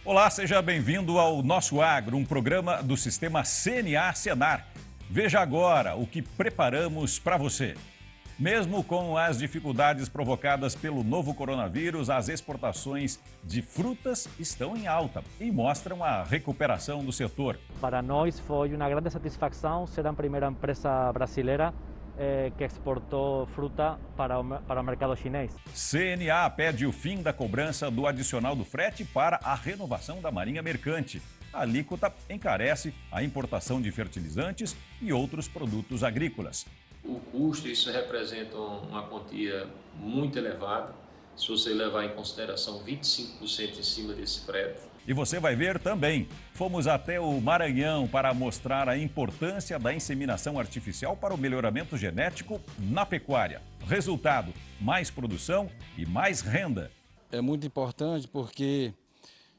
Olá, seja bem-vindo ao Nosso Agro, um programa do Sistema CNA-Senar. Veja agora o que preparamos para você. Mesmo com as dificuldades provocadas pelo novo coronavírus, as exportações de frutas estão em alta e mostram a recuperação do setor. Para nós foi uma grande satisfação ser a primeira empresa brasileira que exportou fruta para o mercado chinês. CNA pede o fim da cobrança do adicional do frete para a renovação da Marinha Mercante. A alíquota encarece a importação de fertilizantes e outros produtos agrícolas. O custo, isso representa uma quantia muito elevada, se você levar em consideração 25% em cima desse frete. E você vai ver também, fomos até o Maranhão para mostrar a importância da inseminação artificial para o melhoramento genético na pecuária. Resultado, mais produção e mais renda. É muito importante porque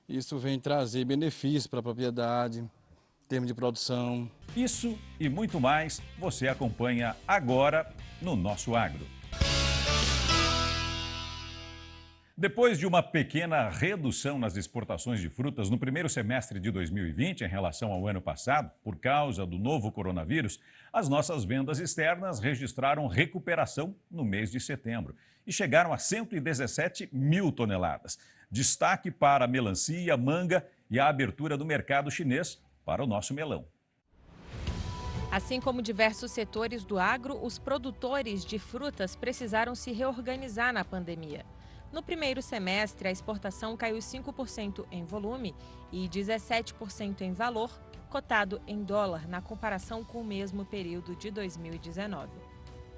isso vem trazer benefícios para a propriedade, em termos de produção. Isso e muito mais você acompanha agora no Nosso Agro. Depois de uma pequena redução nas exportações de frutas no primeiro semestre de 2020 em relação ao ano passado, por causa do novo coronavírus, as nossas vendas externas registraram recuperação no mês de setembro e chegaram a 117 mil toneladas. Destaque para a melancia, manga e a abertura do mercado chinês para o nosso melão. Assim como diversos setores do agro, os produtores de frutas precisaram se reorganizar na pandemia. No primeiro semestre, a exportação caiu 5% em volume e 17% em valor, cotado em dólar na comparação com o mesmo período de 2019.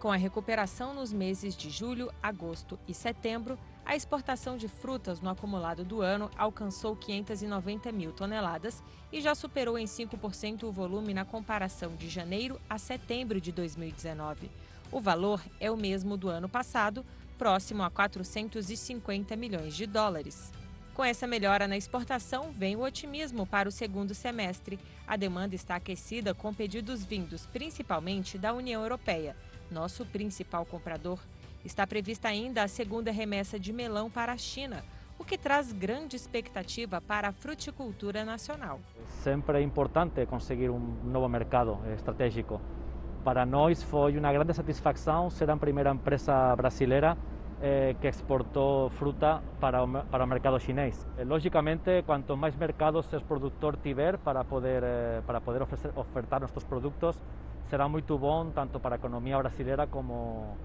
Com a recuperação nos meses de julho, agosto e setembro, a exportação de frutas no acumulado do ano alcançou 590 mil toneladas e já superou em 5% o volume na comparação de janeiro a setembro de 2019. O valor é o mesmo do ano passado, próximo a 450 milhões de dólares. Com essa melhora na exportação, vem o otimismo para o segundo semestre. A demanda está aquecida com pedidos vindos principalmente da União Europeia, nosso principal comprador. Está prevista ainda a segunda remessa de melão para a China, o que traz grande expectativa para a fruticultura nacional. Sempre é importante conseguir novo mercado estratégico. Para nós foi uma grande satisfação ser a primeira empresa brasileira que exportou fruta para o mercado chinês. Logicamente, quanto mais mercados o produtor tiver para poder ofertar nossos produtos, será muito bom tanto para a economia brasileira como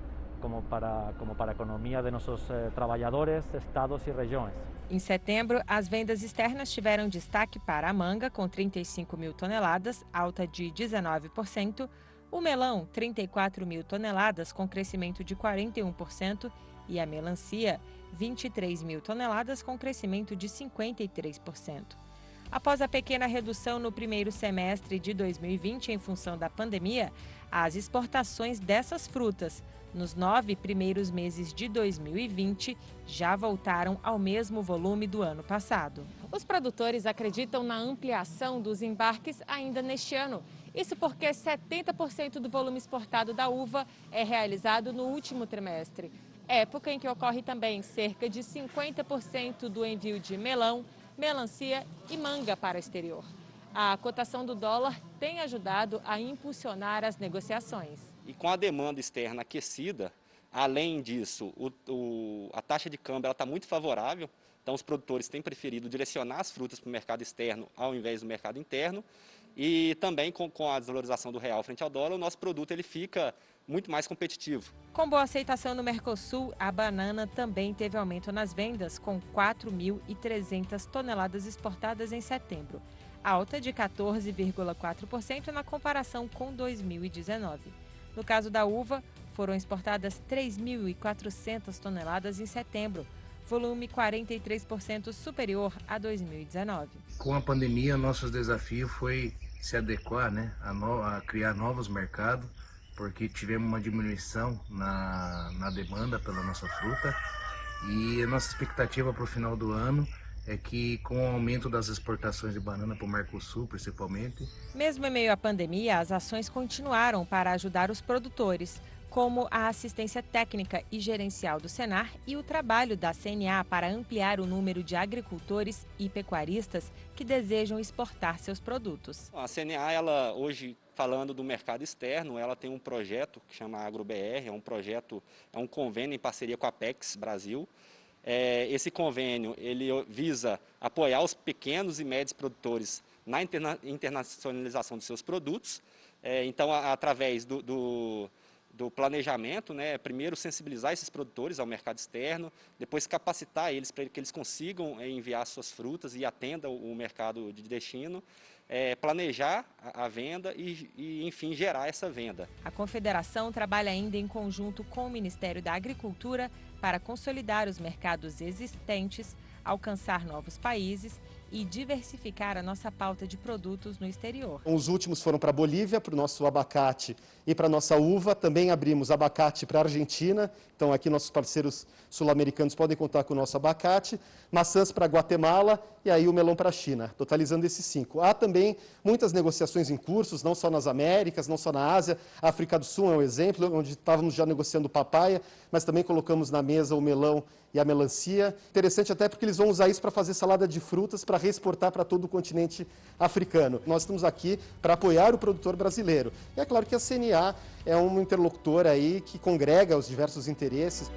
para a economia de nossos trabalhadores, estados e regiões. Em setembro, as vendas externas tiveram destaque para a manga, com 35 mil toneladas, alta de 19%, o melão, 34 mil toneladas, com crescimento de 41%, e a melancia, 23 mil toneladas, com crescimento de 53%. Após a pequena redução no primeiro semestre de 2020 em função da pandemia, as exportações dessas frutas nos 9 primeiros meses de 2020 já voltaram ao mesmo volume do ano passado. Os produtores acreditam na ampliação dos embarques ainda neste ano. Isso porque 70% do volume exportado da uva é realizado no último trimestre, época em que ocorre também cerca de 50% do envio de melão, melancia e manga para o exterior. A cotação do dólar tem ajudado a impulsionar as negociações. E com a demanda externa aquecida, além disso, a taxa de câmbio está muito favorável, então os produtores têm preferido direcionar as frutas para o mercado externo ao invés do mercado interno. E também com a desvalorização do real frente ao dólar, o nosso produto ele fica muito mais competitivo. Com boa aceitação no Mercosul, a banana também teve aumento nas vendas, com 4.300 toneladas exportadas em setembro, alta de 14,4% na comparação com 2019. No caso da uva, foram exportadas 3.400 toneladas em setembro, volume 43% superior a 2019. Com a pandemia, nosso desafio foi se adequar, a criar novos mercados, porque tivemos uma diminuição na demanda pela nossa fruta e a nossa expectativa para o final do ano é que com o aumento das exportações de banana para o Mercosul, principalmente. Mesmo em meio à pandemia, as ações continuaram para ajudar os produtores. como a assistência técnica e gerencial do Senar e o trabalho da CNA para ampliar o número de agricultores e pecuaristas que desejam exportar seus produtos. A CNA, ela hoje, falando do mercado externo, ela tem um projeto que chama AgroBR, é um convênio em parceria com a Apex Brasil. Esse convênio ele visa apoiar os pequenos e médios produtores na internacionalização de seus produtos. Então, através do planejamento, né, primeiro sensibilizar esses produtores ao mercado externo, depois capacitar eles para que eles consigam enviar suas frutas e atendam o mercado de destino, planejar a venda e, enfim, gerar essa venda. A Confederação trabalha ainda em conjunto com o Ministério da Agricultura para consolidar os mercados existentes, alcançar novos países e diversificar a nossa pauta de produtos no exterior. Os últimos foram para a Bolívia, para o nosso abacate e para a nossa uva. Também abrimos abacate para a Argentina, então aqui nossos parceiros sul-americanos podem contar com o nosso abacate. Maçãs para Guatemala e aí o melão para a China, totalizando esses 5. Há também muitas negociações em cursos, não só nas Américas, não só na Ásia. A África do Sul é um exemplo, onde estávamos já negociando papaya, mas também colocamos na mesa o melão e a melancia. Interessante até porque eles vão usar isso para fazer salada de frutas, para reexportar para todo o continente africano. Nós estamos aqui para apoiar o produtor brasileiro. E é claro que a CNA é um interlocutor aí que congrega os diversos interesses.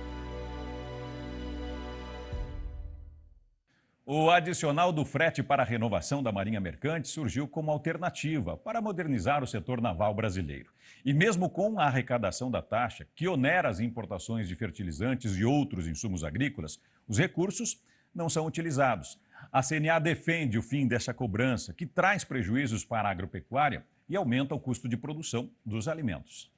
O adicional do frete para a renovação da Marinha Mercante surgiu como alternativa para modernizar o setor naval brasileiro. E mesmo com a arrecadação da taxa, que onera as importações de fertilizantes e outros insumos agrícolas, os recursos não são utilizados. A CNA defende o fim dessa cobrança, que traz prejuízos para a agropecuária e aumenta o custo de produção dos alimentos.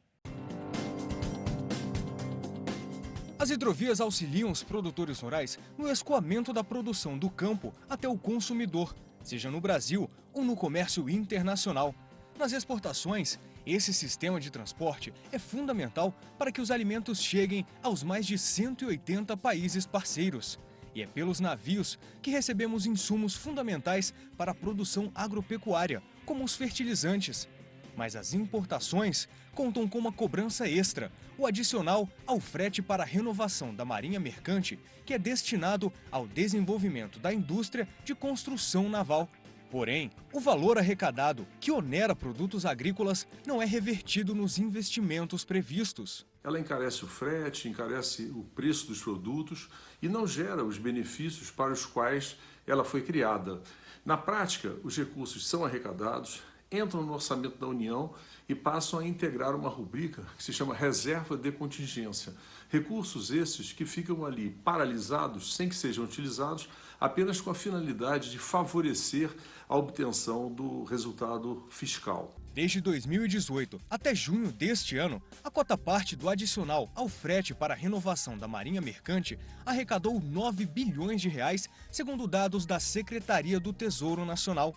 As hidrovias auxiliam os produtores rurais no escoamento da produção do campo até o consumidor, seja no Brasil ou no comércio internacional. Nas exportações, esse sistema de transporte é fundamental para que os alimentos cheguem aos mais de 180 países parceiros. E é pelos navios que recebemos insumos fundamentais para a produção agropecuária, como os fertilizantes. Mas as importações contam com uma cobrança extra, o adicional ao frete para a renovação da Marinha Mercante, que é destinado ao desenvolvimento da indústria de construção naval. Porém, o valor arrecadado, que onera produtos agrícolas, não é revertido nos investimentos previstos. Ela encarece o frete, encarece o preço dos produtos e não gera os benefícios para os quais ela foi criada. Na prática, os recursos são arrecadados, entram no orçamento da União e passam a integrar uma rubrica que se chama Reserva de Contingência. Recursos esses que ficam ali paralisados, sem que sejam utilizados, apenas com a finalidade de favorecer a obtenção do resultado fiscal. Desde 2018 até junho deste ano, a cota-parte do adicional ao frete para a renovação da Marinha Mercante arrecadou 9 bilhões de reais, segundo dados da Secretaria do Tesouro Nacional.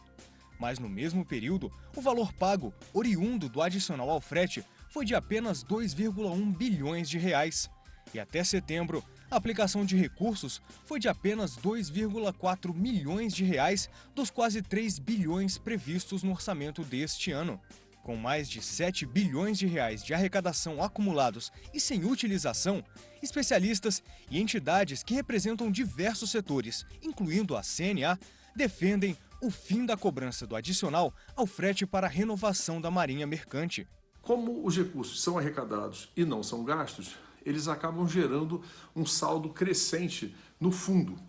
Mas no mesmo período, o valor pago, oriundo do adicional ao frete, foi de apenas 2,1 bilhões de reais. E até setembro, a aplicação de recursos foi de apenas 2,4 milhões de reais dos quase 3 bilhões previstos no orçamento deste ano. Com mais de 7 bilhões de reais de arrecadação acumulados e sem utilização, especialistas e entidades que representam diversos setores, incluindo a CNA, defendem o fim da cobrança do adicional ao frete para a renovação da Marinha Mercante. Como os recursos são arrecadados e não são gastos, eles acabam gerando um saldo crescente no fundo.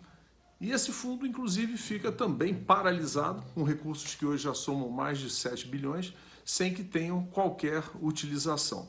E esse fundo, inclusive, fica também paralisado, com recursos que hoje já somam mais de 7 bilhões, sem que tenham qualquer utilização.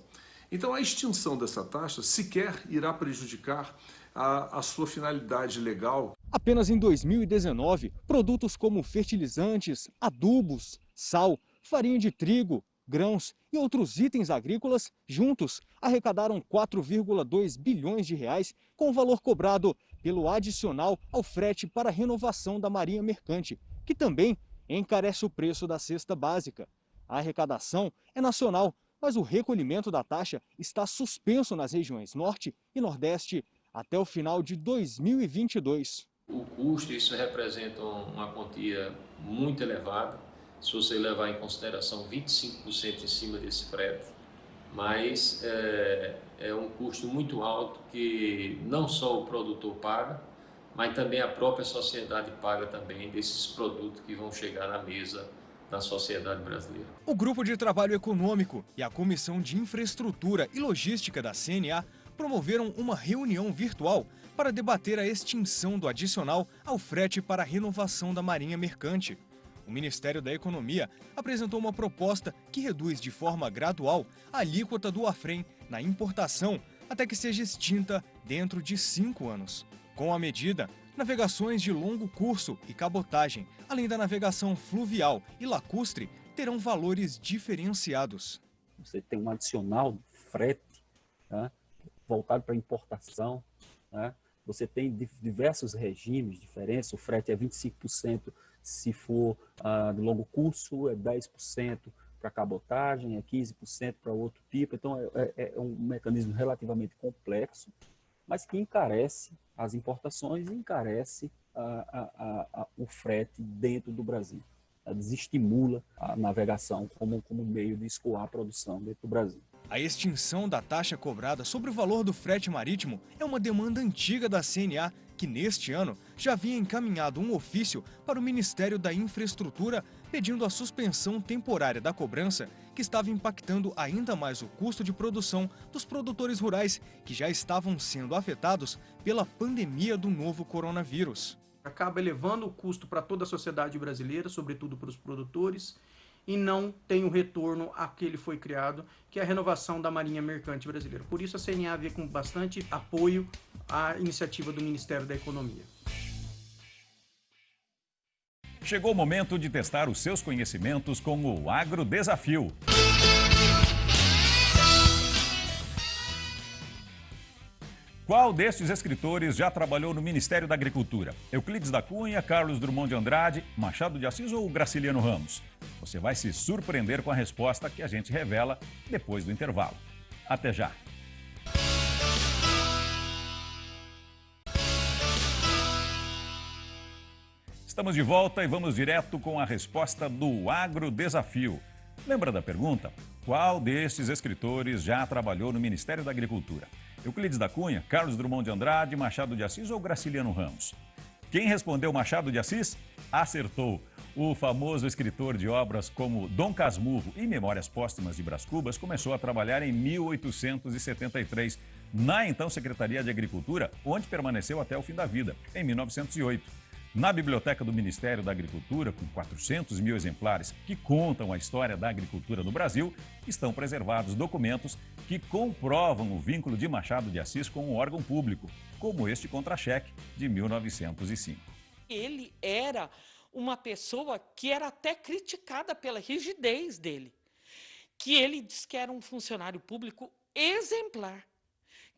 Então, a extinção dessa taxa sequer irá prejudicar a sua finalidade legal. Apenas em 2019, produtos como fertilizantes, adubos, sal, farinha de trigo, grãos e outros itens agrícolas, juntos, arrecadaram 4,2 bilhões de reais com o valor cobrado pelo adicional ao frete para a renovação da Marinha Mercante, que também encarece o preço da cesta básica. A arrecadação é nacional, mas o recolhimento da taxa está suspenso nas regiões Norte e Nordeste até o final de 2022. O custo, isso representa uma quantia muito elevada. Se você levar em consideração 25% em cima desse frete, mas é um custo muito alto que não só o produtor paga, mas também a própria sociedade paga também desses produtos que vão chegar na mesa da sociedade brasileira. O Grupo de Trabalho Econômico e a Comissão de Infraestrutura e Logística da CNA promoveram uma reunião virtual para debater a extinção do adicional ao frete para a renovação da Marinha Mercante. O Ministério da Economia apresentou uma proposta que reduz de forma gradual a alíquota do AFREM na importação até que seja extinta dentro de 5 anos. Com a medida, navegações de longo curso e cabotagem, além da navegação fluvial e lacustre, terão valores diferenciados. Você tem um adicional frete, né, voltado para importação, né? Você tem diversos regimes diferentes, o frete é 25% se for de longo curso, é 10% para cabotagem, é 15% para outro tipo. Então é um mecanismo relativamente complexo, mas que encarece as importações e encarece o frete dentro do Brasil. Desestimula a navegação como meio de escoar a produção dentro do Brasil. A extinção da taxa cobrada sobre o valor do frete marítimo é uma demanda antiga da CNA, que neste ano já havia encaminhado um ofício para o Ministério da Infraestrutura pedindo a suspensão temporária da cobrança, que estava impactando ainda mais o custo de produção dos produtores rurais, que já estavam sendo afetados pela pandemia do novo coronavírus. Acaba elevando o custo para toda a sociedade brasileira, sobretudo para os produtores, e não tem o retorno a que ele foi criado, que é a renovação da Marinha Mercante Brasileira. Por isso a CNA vê com bastante apoio à iniciativa do Ministério da Economia. Chegou o momento de testar os seus conhecimentos com o Agro Desafio. Qual destes escritores já trabalhou no Ministério da Agricultura? Euclides da Cunha, Carlos Drummond de Andrade, Machado de Assis ou Graciliano Ramos? Você vai se surpreender com a resposta que a gente revela depois do intervalo. Até já! Estamos de volta e vamos direto com a resposta do Agro Desafio. Lembra da pergunta? Qual destes escritores já trabalhou no Ministério da Agricultura? Euclides da Cunha, Carlos Drummond de Andrade, Machado de Assis ou Graciliano Ramos? Quem respondeu Machado de Assis? Acertou! O famoso escritor de obras como Dom Casmurro e Memórias Póstumas de Brás Cubas começou a trabalhar em 1873 na então Secretaria de Agricultura, onde permaneceu até o fim da vida, em 1908. Na biblioteca do Ministério da Agricultura, com 400 mil exemplares que contam a história da agricultura no Brasil, estão preservados documentos que comprovam o vínculo de Machado de Assis com um órgão público, como este contra-cheque de 1905. Ele era uma pessoa que era até criticada pela rigidez dele, que ele diz que era um funcionário público exemplar,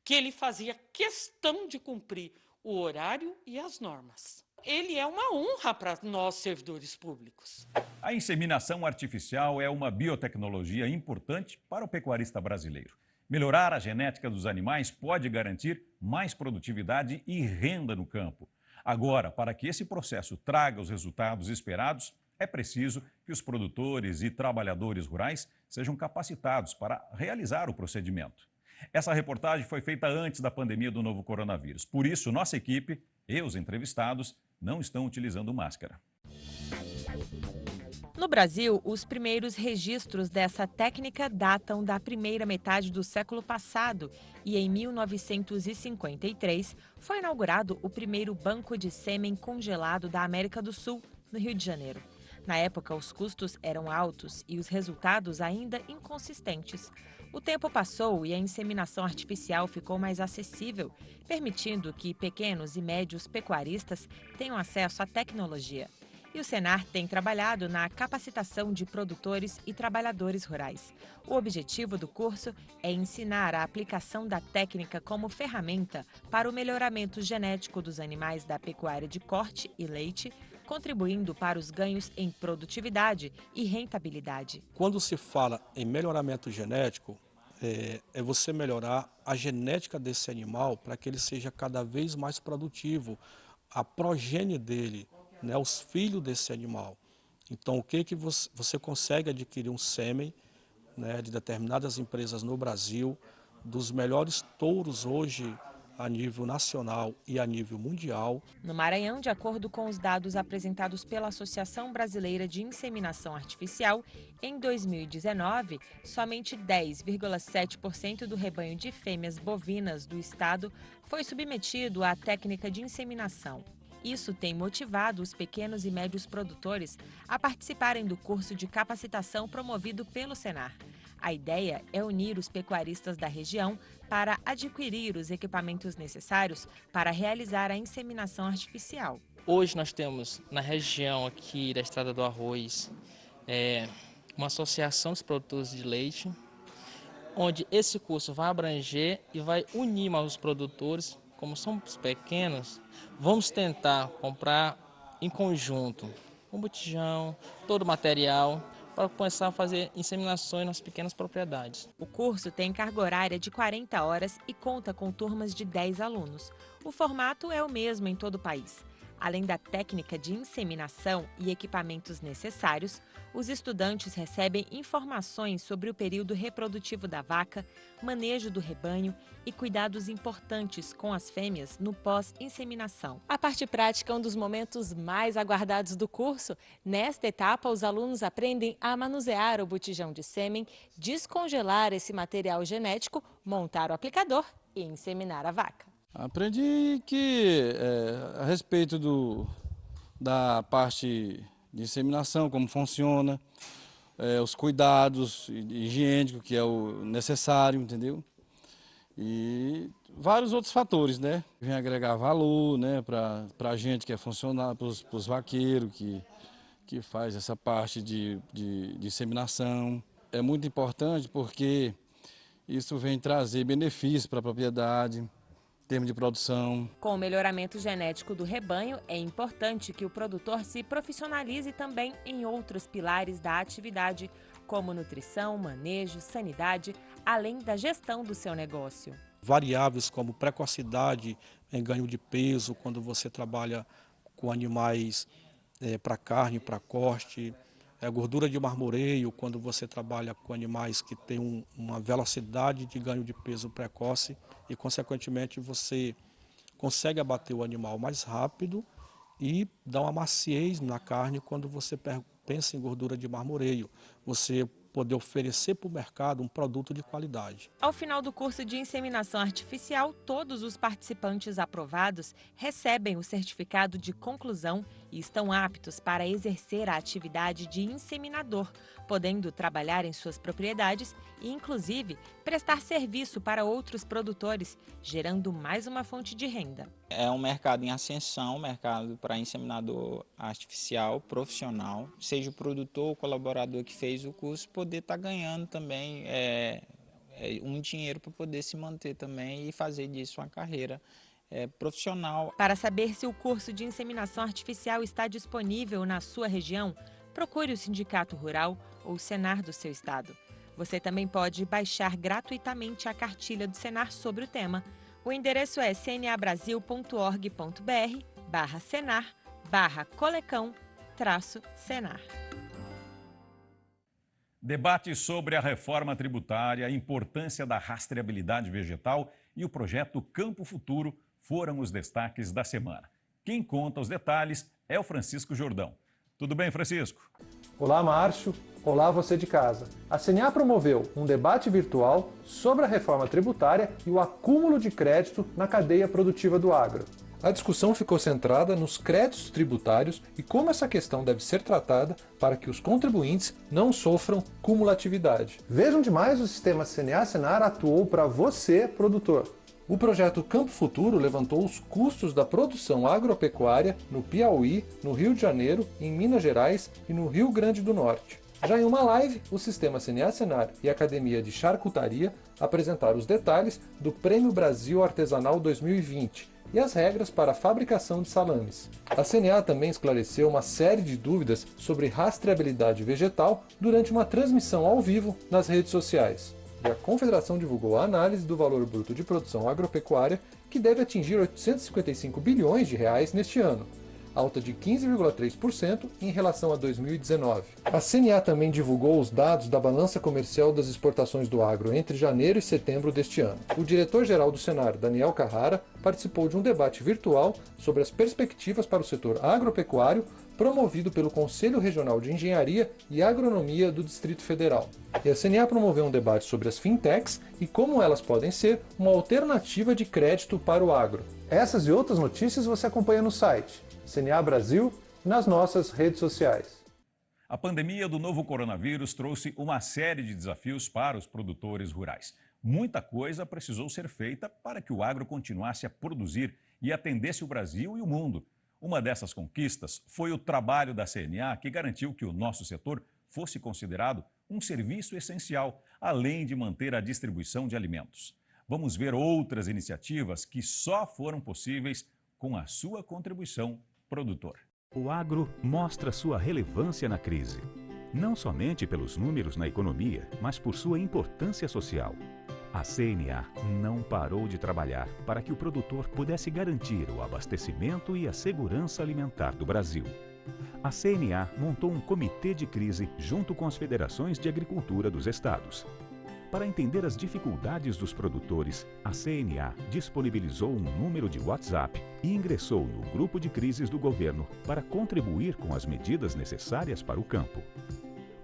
que ele fazia questão de cumprir o horário e as normas. Ele é uma honra para nós, servidores públicos. A inseminação artificial é uma biotecnologia importante para o pecuarista brasileiro. Melhorar a genética dos animais pode garantir mais produtividade e renda no campo. Agora, para que esse processo traga os resultados esperados, é preciso que os produtores e trabalhadores rurais sejam capacitados para realizar o procedimento. Essa reportagem foi feita antes da pandemia do novo coronavírus. Por isso, nossa equipe e os entrevistados não estão utilizando máscara. No Brasil, os primeiros registros dessa técnica datam da primeira metade do século passado e em 1953 foi inaugurado o primeiro banco de sêmen congelado da América do Sul, no Rio de Janeiro. Na época, os custos eram altos e os resultados ainda inconsistentes. O tempo passou e a inseminação artificial ficou mais acessível, permitindo que pequenos e médios pecuaristas tenham acesso à tecnologia. E o Senar tem trabalhado na capacitação de produtores e trabalhadores rurais. O objetivo do curso é ensinar a aplicação da técnica como ferramenta para o melhoramento genético dos animais da pecuária de corte e leite, contribuindo para os ganhos em produtividade e rentabilidade. Quando se fala em melhoramento genético, é você melhorar a genética desse animal para que ele seja cada vez mais produtivo, a progênie dele, né, os filhos desse animal. Então, o que você consegue adquirir um sêmen, né, de determinadas empresas no Brasil, dos melhores touros hoje a nível nacional e a nível mundial. No Maranhão, de acordo com os dados apresentados pela Associação Brasileira de Inseminação Artificial, em 2019, somente 10,7% do rebanho de fêmeas bovinas do estado foi submetido à técnica de inseminação. Isso tem motivado os pequenos e médios produtores a participarem do curso de capacitação promovido pelo Senar. A ideia é unir os pecuaristas da região para adquirir os equipamentos necessários para realizar a inseminação artificial. Hoje nós temos na região aqui da Estrada do Arroz uma associação dos produtores de leite, onde esse curso vai abranger e vai unir mais os produtores. Como somos pequenos, vamos tentar comprar em conjunto um botijão, todo o material, para começar a fazer inseminações nas pequenas propriedades. O curso tem carga horária de 40 horas e conta com turmas de 10 alunos. O formato é o mesmo em todo o país. Além da técnica de inseminação e equipamentos necessários, os estudantes recebem informações sobre o período reprodutivo da vaca, manejo do rebanho e cuidados importantes com as fêmeas no pós-inseminação. A parte prática é um dos momentos mais aguardados do curso. Nesta etapa, os alunos aprendem a manusear o botijão de sêmen, descongelar esse material genético, montar o aplicador e inseminar a vaca. Aprendi que a respeito da parte de inseminação, como funciona, os cuidados higiênicos, que é o necessário, entendeu? E vários outros fatores, né? Vem agregar valor, né, para a gente que é funcionário, para os vaqueiros que faz essa parte de inseminação. É muito importante porque isso vem trazer benefícios para a propriedade, em termos de produção. Com o melhoramento genético do rebanho, é importante que o produtor se profissionalize também em outros pilares da atividade, como nutrição, manejo, sanidade, além da gestão do seu negócio. Variáveis como precocidade em ganho de peso, quando você trabalha com animais para carne, para corte, gordura de marmoreio, quando você trabalha com animais que têm uma velocidade de ganho de peso precoce e, consequentemente, você consegue abater o animal mais rápido e dá uma maciez na carne quando você pensa em gordura de marmoreio. Você poder oferecer para o mercado um produto de qualidade. Ao final do curso de inseminação artificial, todos os participantes aprovados recebem o certificado de conclusão e estão aptos para exercer a atividade de inseminador, podendo trabalhar em suas propriedades e, inclusive, prestar serviço para outros produtores, gerando mais uma fonte de renda. É um mercado em ascensão, mercado para inseminador artificial profissional, seja o produtor ou colaborador que fez o curso, poder estar ganhando também um dinheiro para poder se manter também e fazer disso uma carreira profissional. Para saber se o curso de inseminação artificial está disponível na sua região, procure o Sindicato Rural ou o Senar do seu estado. Você também pode baixar gratuitamente a cartilha do Senar sobre o tema. O endereço é cnabrasil.org.br/senar/colecão-senar. Debate sobre a reforma tributária, a importância da rastreabilidade vegetal e o projeto Campo Futuro foram os destaques da semana. Quem conta os detalhes é o Francisco Jordão. Tudo bem, Francisco? Olá, Márcio. Olá, você de casa. A CNA promoveu um debate virtual sobre a reforma tributária e o acúmulo de crédito na cadeia produtiva do agro. A discussão ficou centrada nos créditos tributários e como essa questão deve ser tratada para que os contribuintes não sofram cumulatividade. Vejam demais, o sistema CNA-Senar atuou para você, produtor. O projeto Campo Futuro levantou os custos da produção agropecuária no Piauí, no Rio de Janeiro, em Minas Gerais e no Rio Grande do Norte. Já em uma live, o sistema CNA-Senar e a Academia de Charcutaria apresentaram os detalhes do Prêmio Brasil Artesanal 2020 e as regras para a fabricação de salames. A CNA também esclareceu uma série de dúvidas sobre rastreabilidade vegetal durante uma transmissão ao vivo nas redes sociais. E a Confederação divulgou a análise do valor bruto de produção agropecuária, que deve atingir 855 bilhões de reais neste ano. alta de 15,3% em relação a 2019. A CNA também divulgou os dados da balança comercial das exportações do agro entre janeiro e setembro deste ano. O diretor-geral do Senar, Daniel Carrara, participou de um debate virtual sobre as perspectivas para o setor agropecuário, promovido pelo Conselho Regional de Engenharia e Agronomia do Distrito Federal. E a CNA promoveu um debate sobre as fintechs e como elas podem ser uma alternativa de crédito para o agro. Essas e outras notícias você acompanha no site CNA Brasil e nas nossas redes sociais. A pandemia do novo coronavírus trouxe uma série de desafios para os produtores rurais. Muita coisa precisou ser feita para que o agro continuasse a produzir e atendesse o Brasil e o mundo. Uma dessas conquistas foi o trabalho da CNA, que garantiu que o nosso setor fosse considerado um serviço essencial, além de manter a distribuição de alimentos. Vamos ver outras iniciativas que só foram possíveis com a sua contribuição, produtor. O agro mostra sua relevância na crise, não somente pelos números na economia, mas por sua importância social. A CNA não parou de trabalhar para que o produtor pudesse garantir o abastecimento e a segurança alimentar do Brasil. A CNA montou um comitê de crise junto com as federações de agricultura dos estados. Para entender as dificuldades dos produtores, a CNA disponibilizou um número de WhatsApp e ingressou no grupo de crises do governo para contribuir com as medidas necessárias para o campo.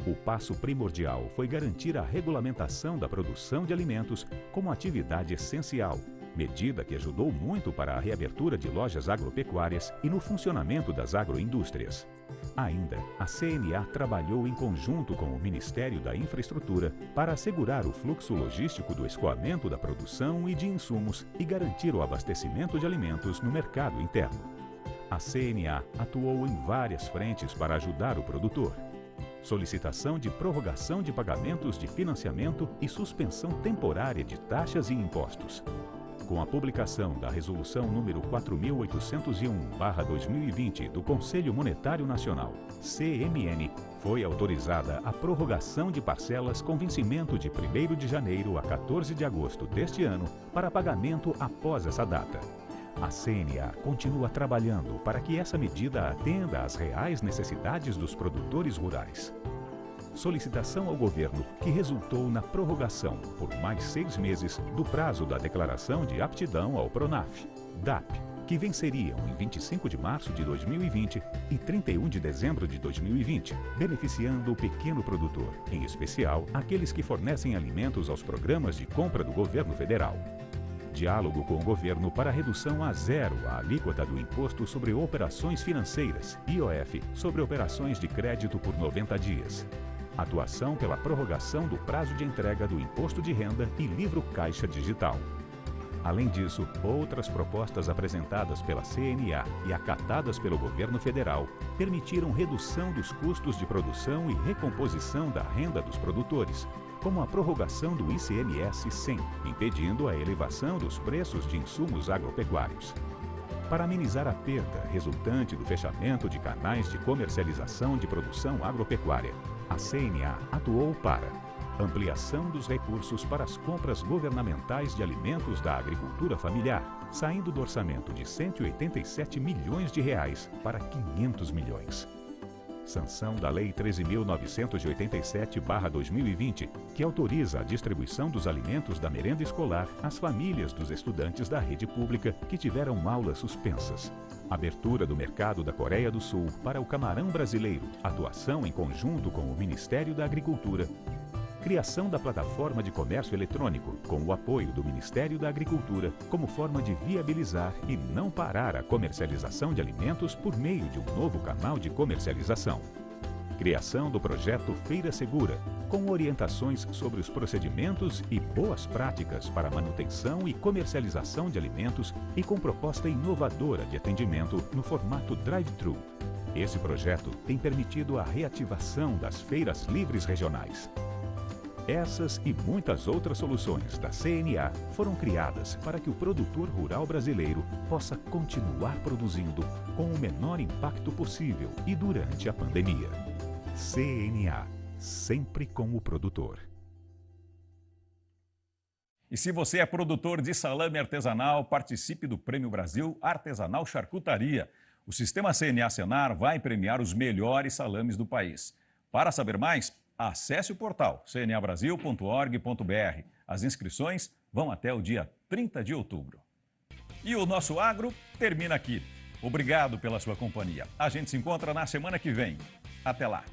O passo primordial foi garantir a regulamentação da produção de alimentos como atividade essencial, medida que ajudou muito para a reabertura de lojas agropecuárias e no funcionamento das agroindústrias. Ainda, a CNA trabalhou em conjunto com o Ministério da Infraestrutura para assegurar o fluxo logístico do escoamento da produção e de insumos e garantir o abastecimento de alimentos no mercado interno. A CNA atuou em várias frentes para ajudar o produtor. Solicitação de prorrogação de pagamentos de financiamento e suspensão temporária de taxas e impostos. Com a publicação da Resolução número 4.801/2020 do Conselho Monetário Nacional, CMN, foi autorizada a prorrogação de parcelas com vencimento de 1º de janeiro a 14 de agosto deste ano para pagamento após essa data. A CNA continua trabalhando para que essa medida atenda às reais necessidades dos produtores rurais. Solicitação ao governo que resultou na prorrogação por mais 6 meses do prazo da declaração de aptidão ao PRONAF, DAP, que venceriam em 25 de março de 2020 e 31 de dezembro de 2020, beneficiando o pequeno produtor, em especial aqueles que fornecem alimentos aos programas de compra do governo federal. Diálogo com o governo para redução a zero a alíquota do Imposto sobre Operações Financeiras, IOF, sobre operações de crédito por 90 dias. Atuação pela prorrogação do prazo de entrega do Imposto de Renda e Livro Caixa Digital. Além disso, outras propostas apresentadas pela CNA e acatadas pelo governo federal permitiram redução dos custos de produção e recomposição da renda dos produtores, como a prorrogação do ICMS 100, impedindo a elevação dos preços de insumos agropecuários. Para amenizar a perda resultante do fechamento de canais de comercialização de produção agropecuária, a CNA atuou para ampliação dos recursos para as compras governamentais de alimentos da agricultura familiar, saindo do orçamento de R$ 187 milhões para R$ 500 milhões. Sanção da Lei 13.987/2020, que autoriza a distribuição dos alimentos da merenda escolar às famílias dos estudantes da rede pública que tiveram aulas suspensas. Abertura do mercado da Coreia do Sul para o camarão brasileiro, atuação em conjunto com o Ministério da Agricultura. Criação da plataforma de comércio eletrônico, com o apoio do Ministério da Agricultura, como forma de viabilizar e não parar a comercialização de alimentos por meio de um novo canal de comercialização. Criação do projeto Feira Segura, com orientações sobre os procedimentos e boas práticas para manutenção e comercialização de alimentos e com proposta inovadora de atendimento no formato drive-thru. Esse projeto tem permitido a reativação das feiras livres regionais. Essas e muitas outras soluções da CNA foram criadas para que o produtor rural brasileiro possa continuar produzindo com o menor impacto possível e durante a pandemia. CNA, sempre com o produtor. E se você é produtor de salame artesanal, participe do Prêmio Brasil Artesanal Charcutaria. O sistema CNA Senar vai premiar os melhores salames do país. Para saber mais, acesse o portal cnabrasil.org.br. As inscrições vão até o dia 30 de outubro. E o nosso Agro termina aqui. Obrigado pela sua companhia. A gente se encontra na semana que vem. Até lá.